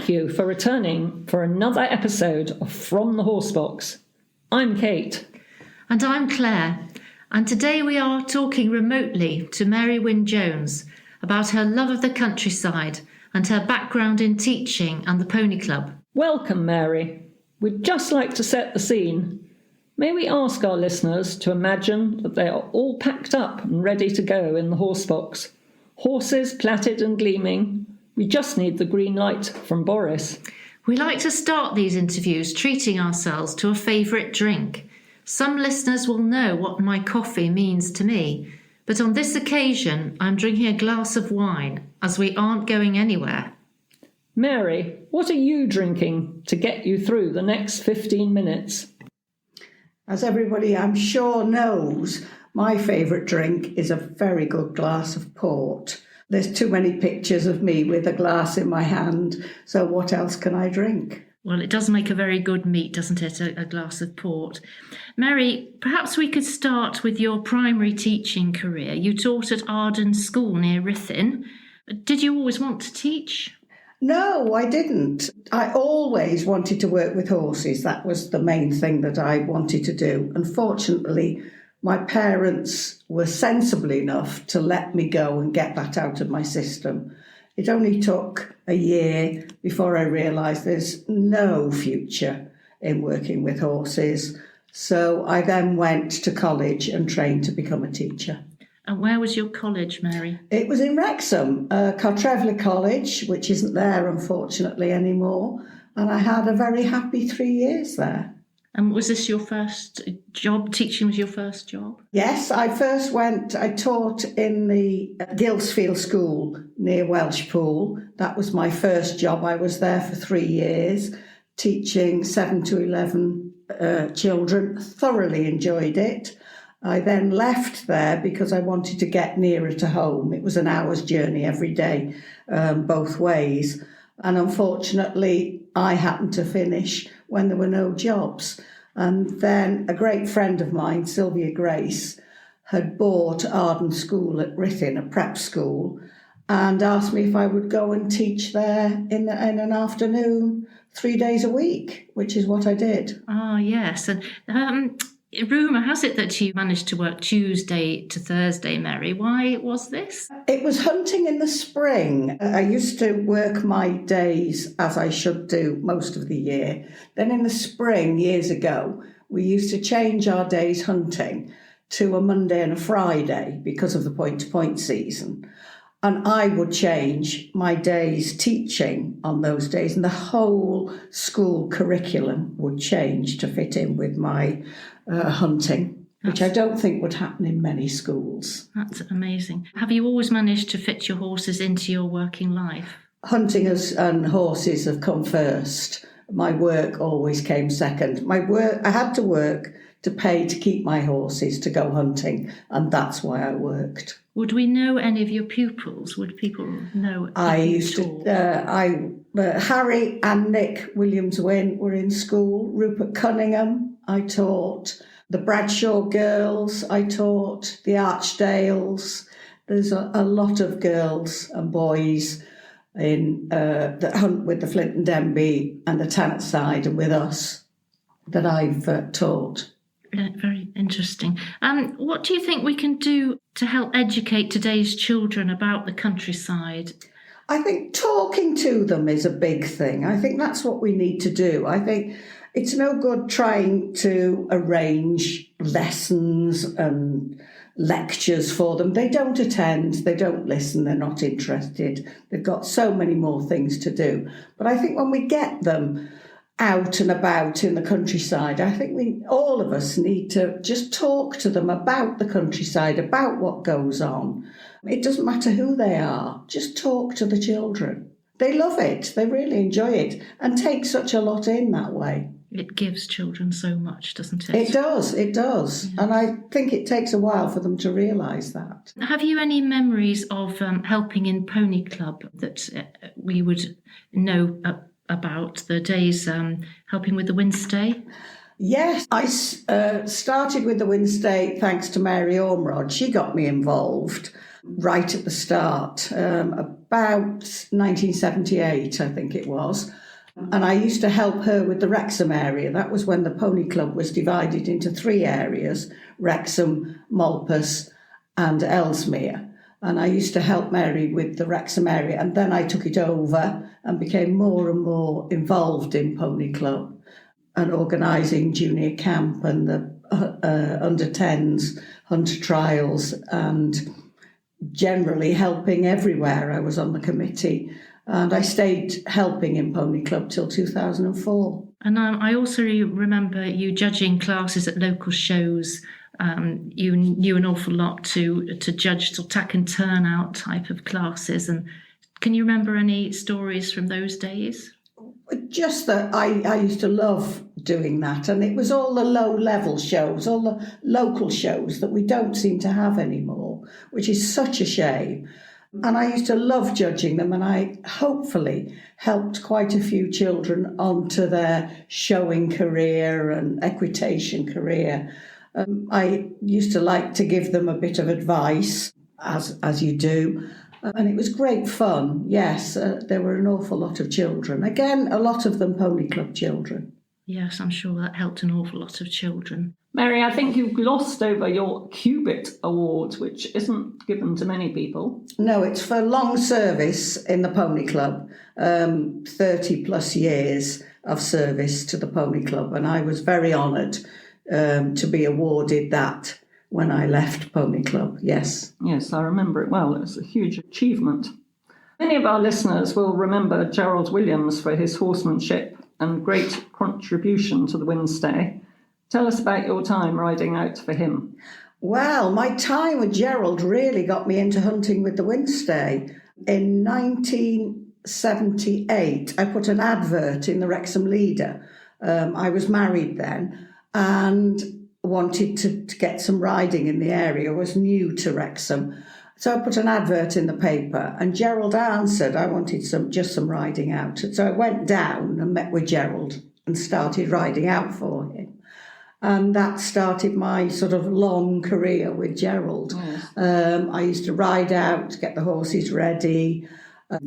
Thank you for returning for another episode of From the Horsebox. I'm Kate. And I'm Claire. And today we are talking remotely to Mary Wynne-Jones about her love of the countryside and her background in teaching and the Pony Club. Welcome, Mary. We'd just like to set the scene. May we ask our listeners to imagine that they are all packed up and ready to go in the horsebox. Horses plaited and gleaming. We just need the green light from Boris. We like to start these interviews treating ourselves to a favourite drink. Some listeners will know what my coffee means to me, but on this occasion I'm drinking a glass of wine as we aren't going anywhere. Mary, what are you drinking to get you through the next 15 minutes? As everybody I'm sure knows, my favourite drink is a very good glass of port. There's too many pictures of me with a glass in my hand, so what else can I drink? Well, it does make a very good meat, doesn't it, a glass of port. Mary, perhaps we could start with your primary teaching career. You taught at Arden School near Ruthin. Did you always want to teach? No, I didn't. I always wanted to work with horses. That was the main thing that I wanted to do. Unfortunately, my parents were sensible enough to let me go and get that out of my system. It only took a year before I realised there's no future in working with horses. So I then went to college and trained to become a teacher. And where was your college, Mary? It was in Wrexham, Cartrevley College, which isn't there, unfortunately, anymore. And I had a very happy 3 years there. And was this your first job? Teaching was your first job? Yes, I taught in the Gilsfield School near Welshpool. That was my first job. I was there for 3 years, teaching 7 to 11 children. Thoroughly enjoyed it. I then left there because I wanted to get nearer to home. It was an hour's journey every day, both ways. And unfortunately, I happened to finish when there were no jobs. And then a great friend of mine, Sylvia Grace, had bought Arden School at Ruthin, a prep school, and asked me if I would go and teach there in an afternoon, 3 days a week, which is what I did. Ah, yes. And rumour has it that you managed to work Tuesday to Thursday, Mary. Why was this? It was hunting in the spring. I used to work my days as I should do most of the year. Then in the spring, years ago, we used to change our days hunting to a Monday and a Friday because of the point-to-point season. And I would change my days teaching on those days, and the whole school curriculum would change to fit in with my hunting, which I don't think would happen in many schools. That's amazing. Have you always managed to fit your horses into your working life? Hunting and horses have come first. My work always came second. I had to work to pay to keep my horses to go hunting, and that's why I worked. Would we know any of your pupils? Would people know? Harry and Nick Williams-Wynne were in school. Rupert Cunningham, I taught. The Bradshaw girls, I taught. The Archdales. There's a lot of girls and boys that hunt with the Flint and Denbigh and the Tannet side and with us that I've taught. Very interesting. What do you think we can do to help educate today's children about the countryside? I think talking to them is a big thing. I think that's what we need to do. I think it's no good trying to arrange lessons and lectures for them. They don't attend, they don't listen, they're not interested. They've got so many more things to do. But I think when we get them out and about in the countryside, I think all of us need to just talk to them about the countryside, about what goes on. It doesn't matter who they are, just talk to the children. They love it, they really enjoy it, and take such a lot in that way. It gives children so much, doesn't it? It does. Yes. And I think it takes a while for them to realise that. Have you any memories of helping in Pony Club that we would know about the days helping with the Wednesday? Yes, I started with the Wednesday thanks to Mary Ormrod. She got me involved. right at the start, about 1978, I think it was. And I used to help her with the Wrexham area. That was when the pony club was divided into 3 areas: Wrexham, Malpas and Ellesmere. And I used to help Mary with the Wrexham area. And then I took it over and became more and more involved in pony club and organising junior camp and the under-10s, hunter trials, and generally helping everywhere. I was on the committee. And I stayed helping in Pony Club till 2004. And I also remember you judging classes at local shows. You knew an awful lot to judge sort of tack and turnout type of classes. And can you remember any stories from those days? Just that I used to love doing that. And it was all the low-level shows, all the local shows that we don't seem to have anymore, which is such a shame. And I used to love judging them, and I hopefully helped quite a few children onto their showing career and equitation career. I used to like to give them a bit of advice, as you do, and it was great fun. Yes, there were an awful lot of children. Again, a lot of them pony club children. Yes, I'm sure that helped an awful lot of children. Mary, I think you've glossed over your Cubit Award, which isn't given to many people. No, it's for long service in the pony club, 30 plus years of service to the pony club. And I was very honoured to be awarded that when I left pony club, yes. Yes, I remember it well. It was a huge achievement. Many of our listeners will remember Gerald Williams for his horsemanship and great contribution to the Wednesday. Tell us about your time riding out for him. Well, my time with Gerald really got me into hunting with the Wednesday. In 1978, I put an advert in the Wrexham Leader. I was married then and wanted to get some riding in the area. I was new to Wrexham. So I put an advert in the paper and Gerald answered, I wanted just some riding out. So I went down and met with Gerald and started riding out for him. And that started my sort of long career with Gerald. Yes. I used to ride out, get the horses ready,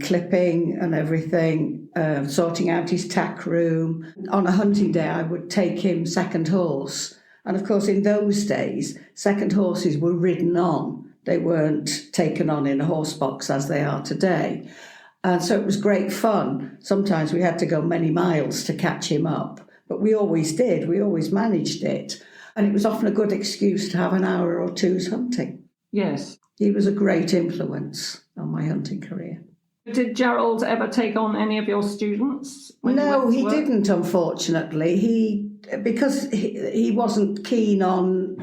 clipping and everything, sorting out his tack room. On a hunting day, I would take him second horse. And of course, in those days, second horses were ridden on. They weren't taken on in a horse box as they are today. And so it was great fun. Sometimes we had to go many miles to catch him up. But we always did. We always managed it. And it was often a good excuse to have an hour or two's hunting. Yes. He was a great influence on my hunting career. Did Gerald ever take on any of your students? No, he didn't, unfortunately. Because he wasn't keen on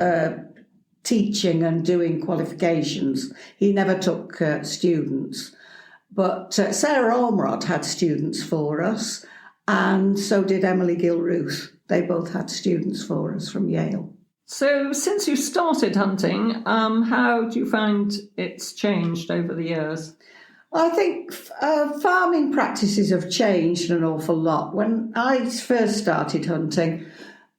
teaching and doing qualifications, he never took students. But Sarah Ormerod had students for us. And so did Emily Gilruth. They both had students for us from Yale. So since you started hunting, how do you find it's changed over the years? I think farming practices have changed an awful lot. When I first started hunting,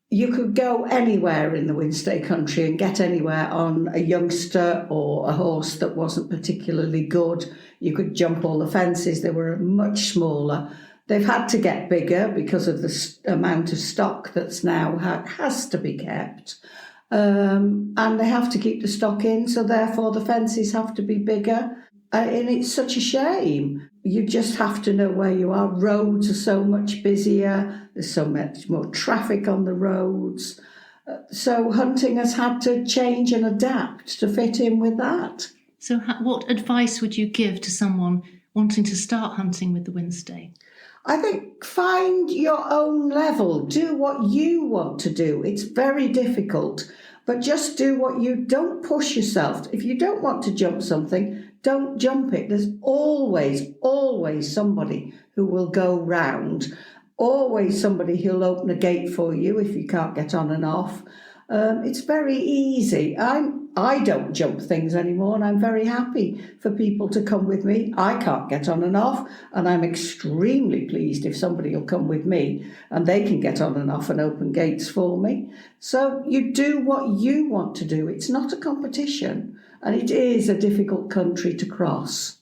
you could go anywhere in the Wednesday country and get anywhere on a youngster or a horse that wasn't particularly good. You could jump all the fences. They were much smaller. They've had to get bigger because of the amount of stock that's now has to be kept. And they have to keep the stock in, so therefore the fences have to be bigger. And it's such a shame. You just have to know where you are. Roads are so much busier. There's so much more traffic on the roads. So hunting has had to change and adapt to fit in with that. So what advice would you give to someone wanting to start hunting with the Wednesday? I think find your own level. Do what you want to do. It's very difficult, but just do what you don't push yourself. If you don't want to jump something, don't jump it. There's always somebody who will go round. Always somebody who'll open a gate for you if you can't get on and off. It's very easy. I don't jump things anymore, and I'm very happy for people to come with me. I can't get on and off, and I'm extremely pleased if somebody will come with me and they can get on and off and open gates for me. So you do what you want to do. It's not a competition. And it is a difficult country to cross.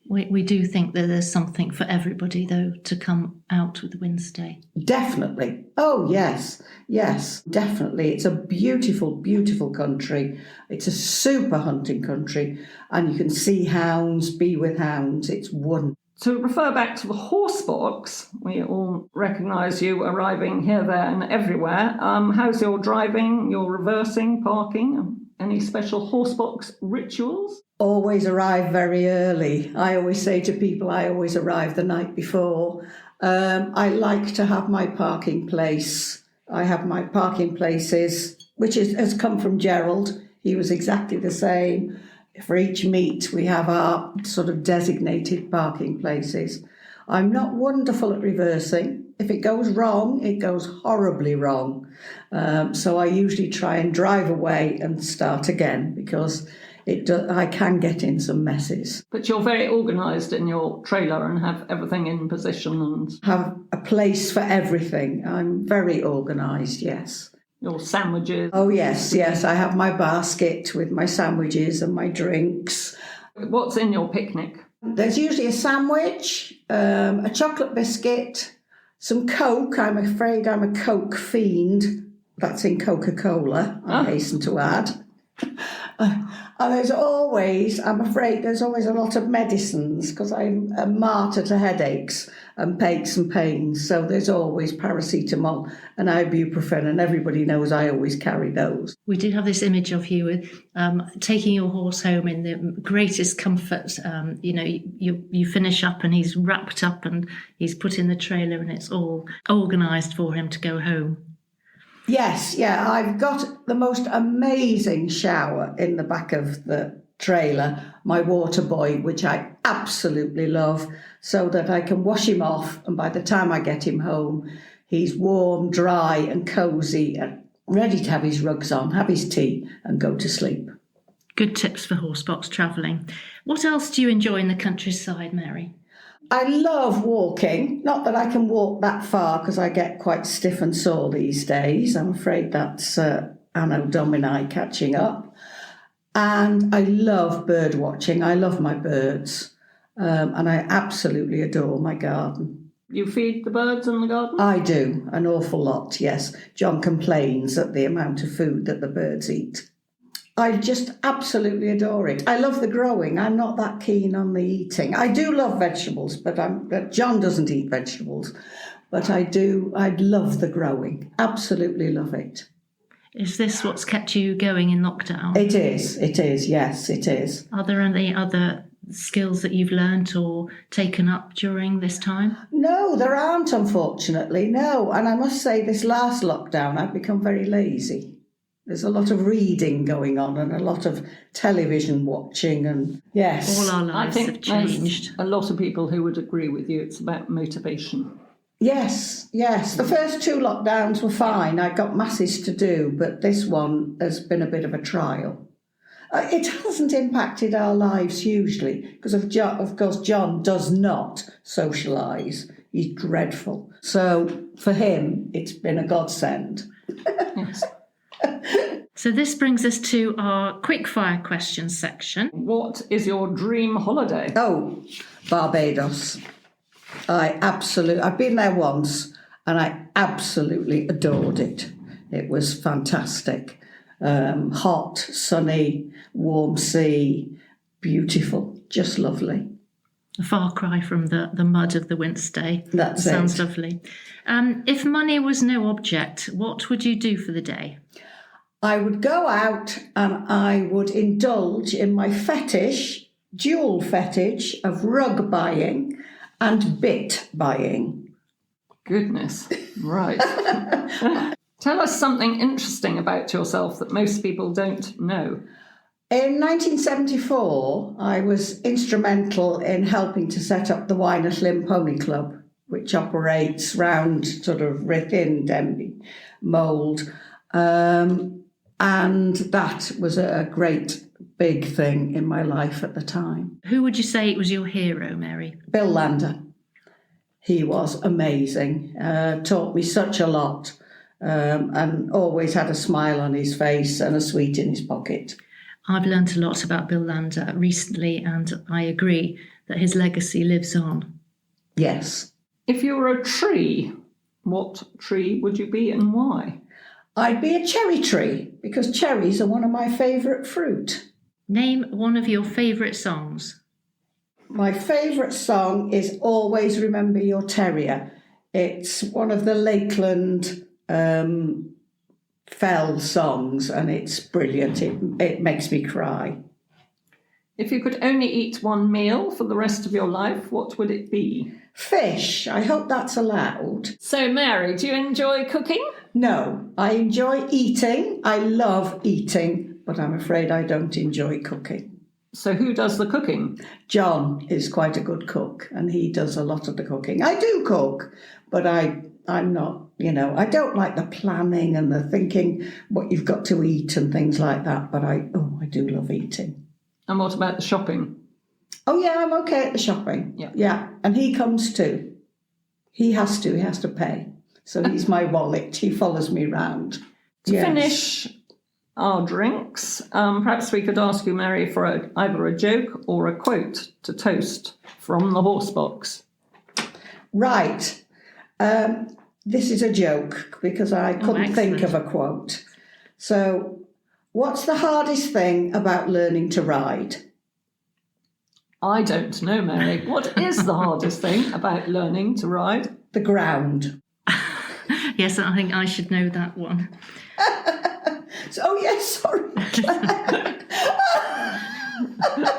We do think that there's something for everybody, though, to come out with the Wednesday. Definitely. Oh, yes. Yes, definitely. It's a beautiful, beautiful country. It's a super hunting country. And you can see hounds, be with hounds. It's wonderful. To refer back to the horse box, we all recognise you arriving here, there and everywhere. How's your driving, your reversing, parking? Any special horse box rituals? Always arrive very early. I always say to people, I always arrive the night before. I like to have my parking place. I have my parking places, which has come from Gerald. He was exactly the same. For each meet, we have our sort of designated parking places. I'm not wonderful at reversing. If it goes wrong, it goes horribly wrong. So I usually try and drive away and start again because I can get in some messes. But you're very organised in your trailer and have everything in position and have a place for everything. I'm very organised, yes. Your sandwiches. Oh, yes. I have my basket with my sandwiches and my drinks. What's in your picnic? There's usually a sandwich, a chocolate biscuit, some Coke. I'm afraid I'm a Coke fiend. That's in Coca-Cola, I hasten to add. And there's always a lot of medicines because I'm a martyr to headaches and aches and pains. So there's always paracetamol and ibuprofen, and everybody knows I always carry those. We do have this image of you with taking your horse home in the greatest comfort. You finish up and he's wrapped up and he's put in the trailer and it's all organised for him to go home. Yes, I've got the most amazing shower in the back of the trailer, my water boy, which I absolutely love, so that I can wash him off, and by the time I get him home, he's warm, dry and cosy and ready to have his rugs on, have his tea and go to sleep. Good tips for horsebox travelling. What else do you enjoy in the countryside, Mary? I love walking. Not that I can walk that far because I get quite stiff and sore these days. I'm afraid that's Anno Domini catching up. And I love bird watching. I love my birds. And I absolutely adore my garden. You feed the birds in the garden? I do, an awful lot, yes. John complains at the amount of food that the birds eat. I just absolutely adore it. I love the growing. I'm not that keen on the eating. I do love vegetables, but John doesn't eat vegetables. But I do. I love the growing. Absolutely love it. Is this what's kept you going in lockdown? It is. Yes, it is. Are there any other skills that you've learnt or taken up during this time? No, there aren't, unfortunately. No. And I must say this last lockdown, I've become very lazy. There's a lot of reading going on and a lot of television watching and yes. All our lives have changed. A lot of people who would agree with you. It's about motivation. Yes. The first two lockdowns were fine. I got masses to do, but this one has been a bit of a trial. It hasn't impacted our lives hugely because of course John does not socialise. He's dreadful. So for him, it's been a godsend. Yes. So this brings us to our quickfire questions section. What is your dream holiday? Oh, Barbados. I've been there once and I absolutely adored it. It was fantastic. Hot, sunny, warm sea, beautiful, just lovely. A far cry from the mud of the Wednesday. That's Sounds lovely. If money was no object, what would you do for the day? I would go out and I would indulge in my dual fetish of rug buying and bit buying. Goodness, right. Tell us something interesting about yourself that most people don't know. In 1974, I was instrumental in helping to set up the Wynne-Jones Pony Club, which operates round sort of within Denby Mould. And that was a great big thing in my life at the time. Who would you say was your hero, Mary? Bill Lander. He was amazing, taught me such a lot, and always had a smile on his face and a sweet in his pocket. I've learnt a lot about Bill Lander recently, and I agree that his legacy lives on. Yes. If you were a tree, what tree would you be and why? I'd be a cherry tree because cherries are one of my favourite fruit. Name one of your favourite songs. My favourite song is Always Remember Your Terrier. It's one of the Lakeland Fell songs, and it's brilliant. It makes me cry. If you could only eat one meal for the rest of your life, what would it be? Fish. I hope that's allowed. So, Mary, do you enjoy cooking? No, I enjoy eating. I love eating, but I'm afraid I don't enjoy cooking. So who does the cooking? John is quite a good cook, and he does a lot of the cooking. I do cook, but I'm not, I don't like the planning and the thinking what you've got to eat and things like that, but I do love eating. And what about the shopping? Oh, yeah, I'm okay at the shopping. Yeah, and he comes too. He has to pay. So he's my wallet. He follows me round. To finish our drinks, perhaps we could ask you, Mary, for either a joke or a quote to toast from the horse box. Right. This is a joke because I couldn't think of a quote. So, what's the hardest thing about learning to ride? I don't know, Mary. What is the hardest thing about learning to ride? The ground. Yes, I think I should know that one. Sorry.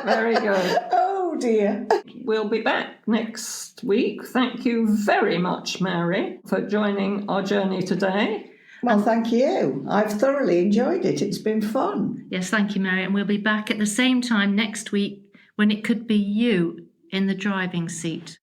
Very good. Oh, dear. We'll be back next week. Thank you very much, Mary, for joining our journey today. Well, thank you. I've thoroughly enjoyed it. It's been fun. Yes, thank you, Mary. And we'll be back at the same time next week when it could be you in the driving seat.